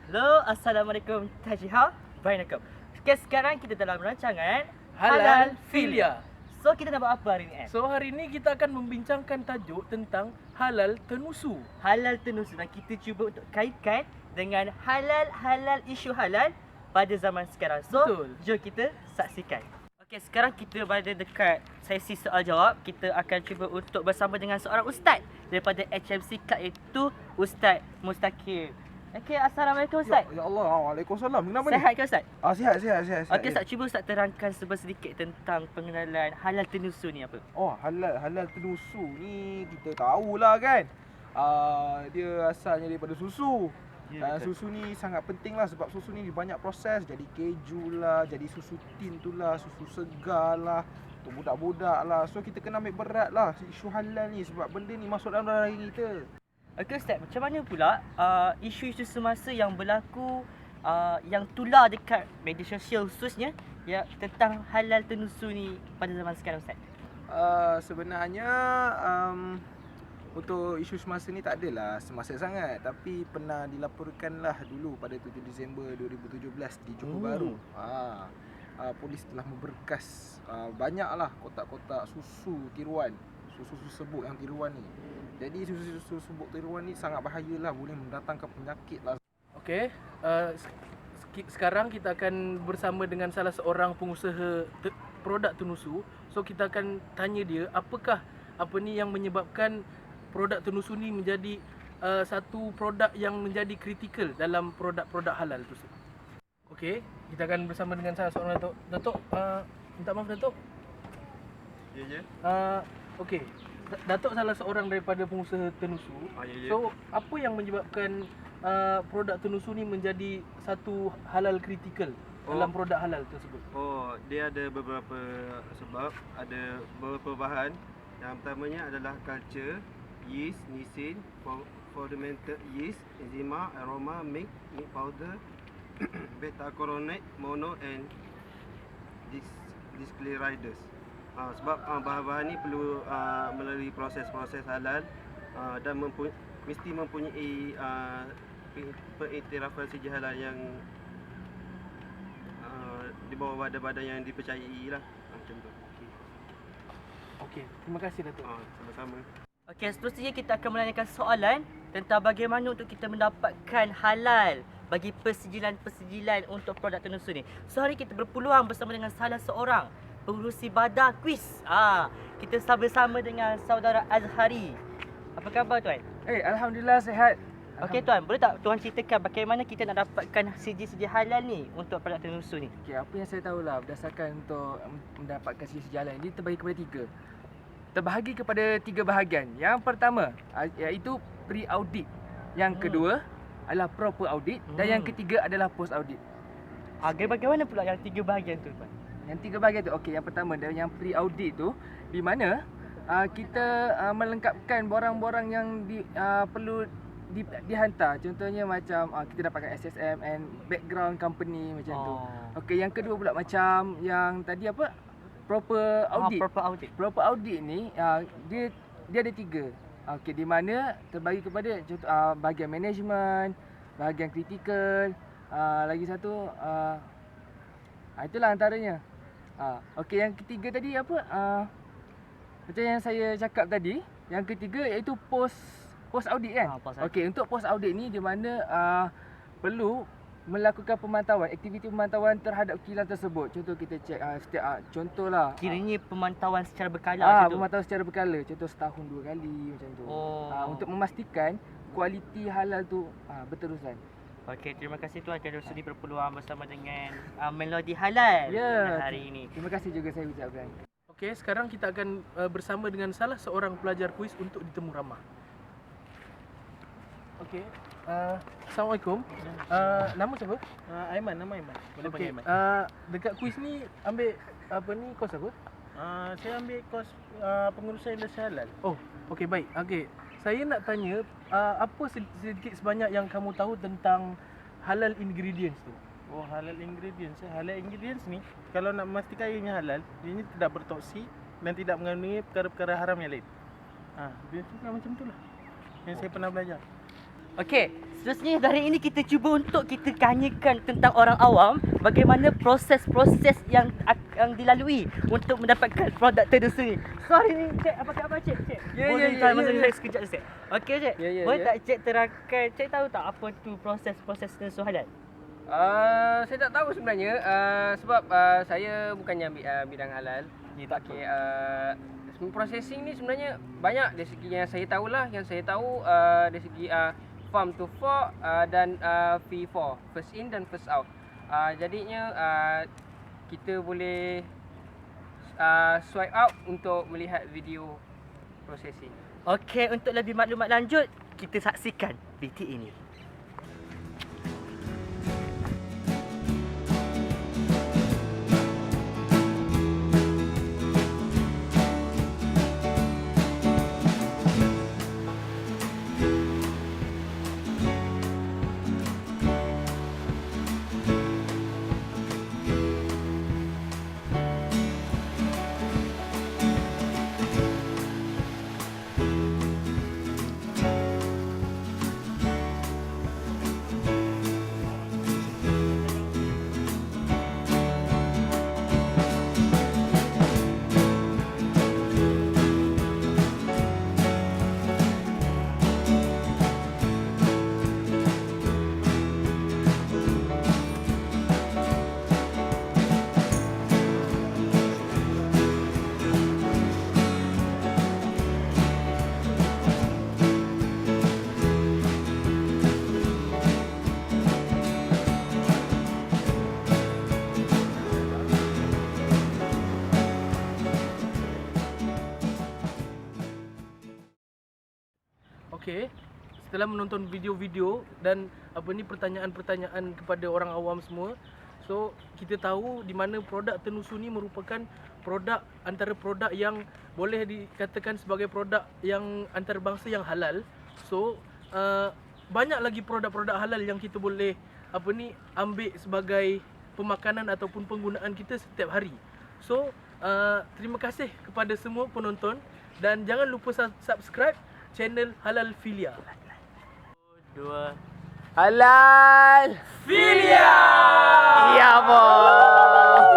Hello, Assalamualaikum, Tajiha, Bainakum. Okay, sekarang kita dalam rancangan Halal Filia. So, kita nak buat apa hari ni? So hari ini kita akan membincangkan tajuk tentang halal tenusu. Halal tenusu, dan kita cuba untuk kaitkan dengan halal isu halal pada zaman sekarang. So, Betul. jom kita saksikan. Okay, sekarang kita berada dekat sesi soal jawab. Kita akan cuba untuk bersama dengan seorang ustaz daripada HMC Club, iaitu Ustaz Mustaqim. Okey, Assalamualaikum Ustaz. Ya Allah, waalaikumsalam. Kenapa ni? Sihat ke Ustaz? Sihat. Okey Ustaz, cuba Ustaz terangkan sedikit tentang pengenalan halal tenusu ni apa? Oh, halal tenusu ni kita tahulah kan. Dia asalnya daripada susu. Ya, betul. Susu ni sangat penting lah sebab susu ni banyak proses. Jadi keju lah, jadi susu tin tu lah, susu segar lah, untuk budak-budak lah. So kita kena ambil berat lah isu halal ni sebab benda ni masuk dalam darah kita. Okey Ustaz, macam mana pula isu-isu semasa yang berlaku yang tular dekat media sosial khususnya ya, tentang halal tenusu ni pada zaman sekarang Ustaz? Sebenarnya untuk isu semasa ni tak adalah semasa sangat, tapi pernah dilaporkan lah dulu pada 7 Disember 2017 di Johor Bahru. Polis telah memberkas banyaklah kotak-kotak susu tiruan, susu sebut yang tiruan ni. Jadi susu sebut tiruan ni sangat bahayalah, boleh mendatangkan penyakit lah. Okey, sekarang kita akan bersama dengan salah seorang pengusaha produk tenusu. So kita akan tanya dia apakah apa ni yang menyebabkan produk tenusu ni menjadi satu produk yang menjadi kritikal dalam produk-produk halal tu. Okey, kita akan bersama dengan salah seorang Datuk. Datuk, minta maaf Datuk. Ya. Okey. Datuk salah seorang daripada pengusaha tenusu. Ya. So, apa yang menyebabkan produk tenusu ni menjadi satu halal kritikal dalam produk halal tersebut? Dia ada beberapa sebab, ada beberapa bahan. Yang pertamanya adalah culture, yeast, nisin, fermented yeast, enzima, aroma, milk powder, beta-aromatic, mono and discleriders. Sebab bahan-bahan ni perlu melalui proses-proses halal dan mesti mempunyai pengiktirafan sijil halal yang di bawah badan-badan yang dipercayai lah, macam tu. Okey, terima kasih Datuk. Sama-sama. Okey, seterusnya kita akan menanyakan soalan tentang bagaimana untuk kita mendapatkan halal bagi persijilan untuk produk tenusu ni. So hari kita berpeluang bersama dengan salah seorang pengurusi Badar Quiz. Kita bersama dengan saudara Azhari. Apa khabar tuan? Alhamdulillah sihat. Okey tuan, boleh tak tuan ceritakan bagaimana kita nak dapatkan sijil-sijil halal ni untuk produk tenusu ni? Okey, apa yang saya tahulah berdasarkan untuk mendapatkan sijil halal ini terbagi kepada tiga. Terbahagi kepada tiga bahagian. Yang pertama iaitu pre-audit. Yang kedua adalah proper audit dan yang ketiga adalah post audit. Bagaimana pula yang tiga bahagian tu tuan? Yang tiga bahagian tu, okey, yang pertama yang pre-audit tu di mana kita melengkapkan borang-borang yang perlu dihantar. Contohnya macam kita dapatkan SSM and background company macam tu. Okey, yang kedua pula macam yang tadi apa? Proper audit. Proper audit ni dia ada tiga. Okey, di mana terbagi kepada contoh bahagian management, bahagian kritikal, lagi satu itulah antaranya. Okey, yang ketiga tadi apa? Macam yang saya cakap tadi, yang ketiga iaitu post audit kan? Okey, untuk post audit ni di mana perlu melakukan pemantauan, aktiviti pemantauan terhadap kilang tersebut. Contoh kita cek setiap contohlah. Kiranya pemantauan secara berkala macam tu. Pemantauan secara berkala, contoh setahun 2 kali macam tu. Untuk memastikan kualiti halal tu berterusan. Okey, terima kasih tuan kerana sudi berpeluang bersama dengan Melodi Halal hari ini. Terima kasih juga saya ucapkan. Okey, sekarang kita akan bersama dengan salah seorang pelajar kuis untuk ditemu ramah. Okey, Assalamualaikum. Nama siapa? Aiman, nama Aiman. Boleh panggil Aiman. Dekat kuis ni ambil apa ni, kos apa? Saya ambil kos pengurusan industri halal. Oh, okey, baik. Okey, saya nak tanya apa sedikit sebanyak yang kamu tahu tentang halal ingredients tu? Halal ingredients. Halal ingredients ni kalau nak memastikan ianya halal, ianya tidak bertoksik dan tidak mengandungi perkara-perkara haram yang lain. Biasanya macam itulah yang saya pernah belajar. Okey, Seterusnya dari ini kita cuba untuk kita tanyakan tentang orang awam bagaimana proses-proses yang dilalui untuk mendapatkan produk tersebut. Sorry ni, Cik, apa khabar Cik? Boleh tahan masa relax sekejap Cik? Okey Cik, boleh tak Cik terangkan, Cik tahu tak apa tu proses-proses tensu halal? Saya tak tahu sebenarnya sebab saya bukannya bidang halal. Okey, processing ni sebenarnya banyak dari segi yang saya tahulah. Yang saya tahu dari segi farm to fork dan V4, first in dan first out. Jadinya kita boleh swipe out untuk melihat video processing. Okey, untuk lebih maklumat lanjut, kita saksikan BT ini. Okey, setelah menonton video-video dan pertanyaan-pertanyaan kepada orang awam semua, so kita tahu di mana produk Tenusu ni merupakan antara produk yang boleh dikatakan sebagai produk yang antarabangsa yang halal. So banyak lagi produk-produk halal yang kita boleh ambil sebagai pemakanan ataupun penggunaan kita setiap hari. So terima kasih kepada semua penonton dan jangan lupa subscribe channel Halal Filia. 2 Halal Filia. Ya, boh.